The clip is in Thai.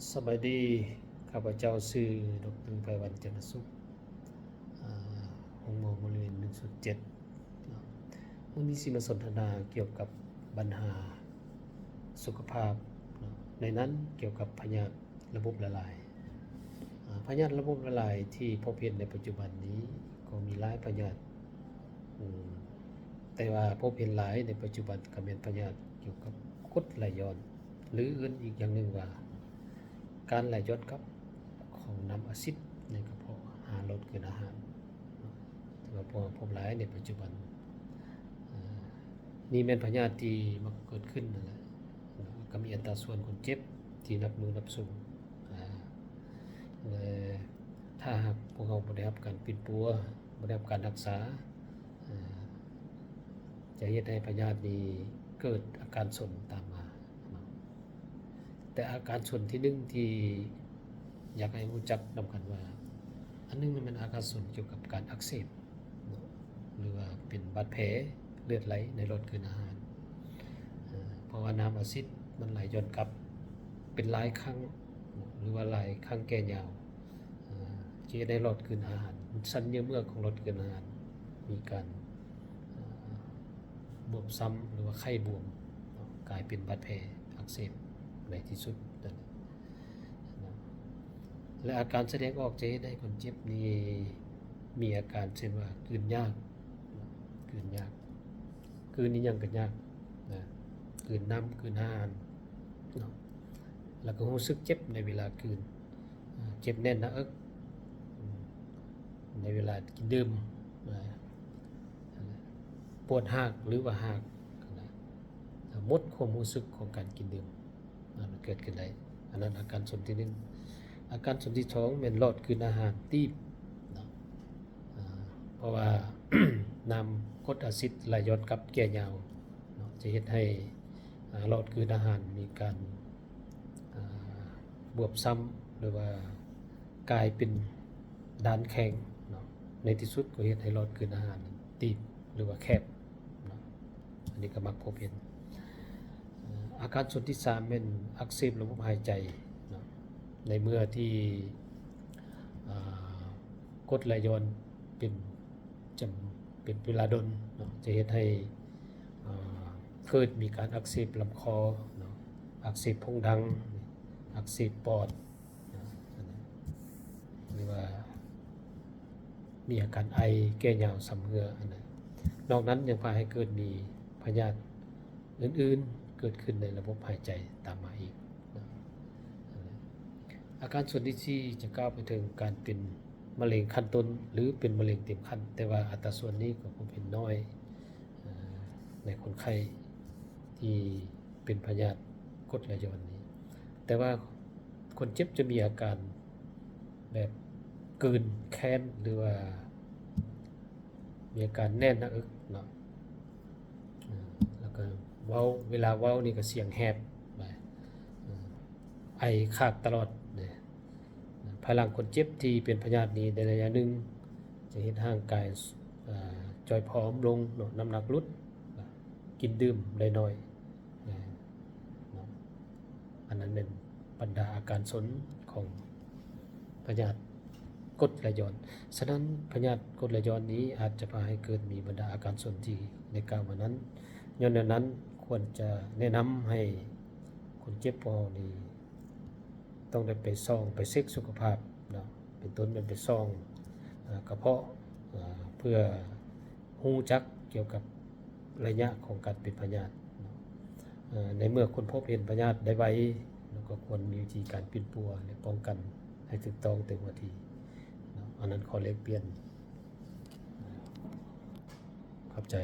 สบายดีข้าพเจ้าชื่อดร.ไพวันจันทสุขห้องหมอบริเวณ107วันนี้สิมาสนทนาเกี่ยวกับปัญหาสุขภาพในนั้นเกี่ยวกับพยาธิระบบละลายพยาธิระบบละลายที่พบเห็นในปัจจุบันนี้ก็มีหลายพยาธิแต่ว่าพบเห็นหลายในปัจจุบันก็เป็นพยาธิเกี่ยวกับกรดไหลย้อนหรืออื่นอีกอย่างหนึ่งว่าการไหลย้อนกลับของน้ำอะซิดในกระเพาะอาหารลดเกินอาหารถือว่าพบหลายในปัจจุบันนี่เป็นพยาธิที่มักเกิดขึ้นนั่นแหละก็มีอัตราส่วนคนเจ็บที่นับมือนับสูงถ้าหากพวกเราบ่ได้รับการปิดปัวบ่ได้รับการรักษาจะเฮ็ดให้พยาธินี้เกิดอาการส่วนตามมาแต่อาการส่วนที่หนึ่งที่อยากให้รู้จักนำกันว่าอันนึงมันเป็นอาการส่วนเกี่ยวกับการอักเสบหรือว่าเป็นบาดแผลเลือดไหลในหลอดเกินอาหารเพราะว่าน้ำอะซิดมันไหลย้อนกลับเป็นหลายครั้งหรือว่าหลายครั้งแก่ยาวที่ได้หลอดเกินอาหารชั้นเยื่อเมือกของหลอดเกินอาหารมีการบวมซ้ำหรือว่าไข้บวมกลายเป็นบาดแผลอักเสบในที่สุดนั่นและอาการแสดงออกจะได้คนเจ็บนี่มีอาการเช่นว่ากลืนยากกลืนนี่ยังกันยากนะกลืนน้ำกลืนอาหารแล้วก็รู้สึกเจ็บในเวลากลืนเจ็บแน่นหน้าอกในเวลากินดื่มปวดหากหรือว่าหากหมดความรู้สึกของการกินดื่มเกิดขึ้นได้อันนั้นอาการส่วนที่หนึ่งอาการส่วนที่สองเป็นหลอดกลืนอาหารตีบเพราะว่า น้ำกรดอะซิดไหลย้อนกลับแก่ยาวจะเฮ็ดให้หลอดกลืนอาหารมีการบวมซ้ำหรือว่ากลายเป็นด้านแข็งในที่สุดก็เฮ็ดให้หลอดกลืนอาหารตีบหรือว่าแคบอันนี้ก็มักพบเห็นอาการส่วนที่3เป็นอักเสบระบบหายใจในเมื่อที่กรดไหลย้อนเป็นเวลาดนจะเฮ็ดให้เกิดมีการอักเสบลำคออักเสบพงดังอักเสบปอดหรือว่ามีอาการไอแก้ยาวสำเหงื่อนอกนั้นยังพาให้เกิดมีพยาธิอื่นๆเกิดขึ้นในระบบหายใจตามมาอีกอาการส่วนที่4จะก้าวไปถึงการเป็นมะเร็งขั้นต้นหรือเป็นมะเร็งเต็มขั้นแต่ว่าอัตราส่วนนี้ก็คงเป็นน้อยในคนไข้ที่เป็นพยาธิกรดไหลย้อนนี้แต่ว่าคนเจ็บจะมีอาการแบบกลืนแค้นหรือว่ามีอาการแน่นหน้าอกแล้วก็เว้าเวลาเว้านี่ก็เสียงแหบไอคากตลอดภายหลังคนเจ็บที่เป็นพยาธินี้ในระยะหนึ่งจะเห็นร่างกายจอยผอมลงน้ำหนักลดกินดื่มได้น้อยอันนั้นเป็นบรรดาอาการสนของพยาธิกรดไหลย้อนฉะนั้นพยาธิกรดไหลย้อนนี้อาจจะพาให้เกิดมีบรรดาอาการสนที่ในกล่าวมานั้นย้อนนั้นควรจะแนะนำให้คนเจ็บพอนี้ต้องได้ไปซ่องไปเช็คสุขภาพเป็นต้นเป็นไปซ่องกระเพาะเพื่อรู้จักเกี่ยวกับระยะของการเป็นพยาธิในเมื่อคนพบเห็นพยาธิได้ไวแล้วก็ควรมีวิธีการปิดปัวและป้องกันให้ถูกต้องเต็มที่อันนั้นขอเล็กเปลี่ยนขอบใจ